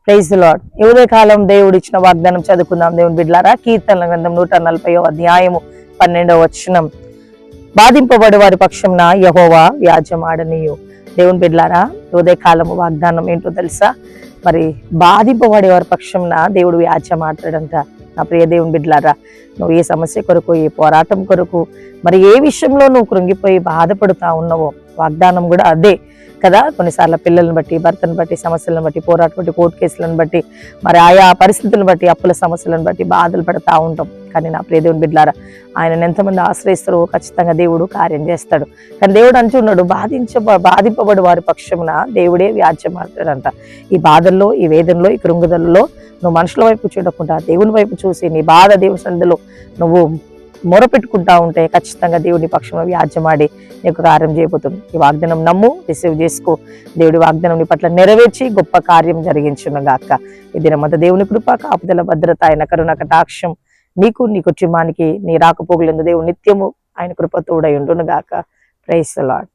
Praise the lord. ఈ ఉదయ కాలం దేవుడు ఇచ్చిన వాగ్దానం చదువుకుందాం దేవుని బిడ్డలారా. కీర్తనల గ్రంథం 140వ అధ్యాయము 12వ వచనం. బాధింపబడి వారి పక్షంన యెహోవా వ్యాజ్యమాడనీయు. దేవుని బిడ్డలారా, ఈ ఉదయ కాలము వాగ్దానం ఏంటో తెలుసా? మరి బాధింపబడే వారి పక్షంన దేవుడు వ్యాజ్యమాడతాడంట. నా ప్రియ దేవుని బిడ్డలారా, నువ్వు ఏ సమస్య కొరకు, ఏ పోరాటం కొరకు, మరి ఏ విషయంలో నువ్వు కృంగిపోయి బాధపడుతా ఉన్నావో వాగ్దానం కూడా అదే కదా. కొన్నిసార్లు పిల్లలను బట్టి, భర్తను బట్టి, సమస్యలను బట్టి, పోరాటం బట్టి, కోర్టు కేసులను బట్టి, మరి ఆయా పరిస్థితులను బట్టి, అప్పుల సమస్యలను బట్టి బాధలు పడుతూ ఉంటాం. కానీ నా ప్రియ దేవుని బిడ్డలారా, ఆయనను ఎంతమంది ఆశ్రయిస్తారో ఖచ్చితంగా దేవుడు కార్యం చేస్తాడు. కానీ దేవుడు అంటున్నాడు, బాధింపబడి వారి పక్షమున దేవుడే వ్యాజ్యమాడతాడంట. ఈ బాధల్లో, ఈ వేదనలో, ఈ కృంగుదలలో నువ్వు మనుషుల వైపు చూడకుండా దేవుని వైపు చూసి నీ బాధ దేవుని సన్నిధిలో నువ్వు మొరపెట్టుకుంటా ఉంటే ఖచ్చితంగా దేవుని పక్షంలో వ్యాజ్యమాడి నీకు కార్యం చేయబోతుంది. ఈ వాగ్దానం నమ్ము, రిసీవ్ చేసుకో. దేవుడి వాగ్దానం నీ పట్ల నెరవేర్చి గొప్ప కార్యం జరిగించును గాక. ఈ దినమంతా దేవుని కృప, కాపుదల, భద్రత, ఆయన కరుణ కటాక్షం నీకు, నీ కుటుంబానికి, నీ రాకపోకలందు దేవుడు నిత్యము ఆయన కృప తోడై ఉండును గాక. Praise the lord.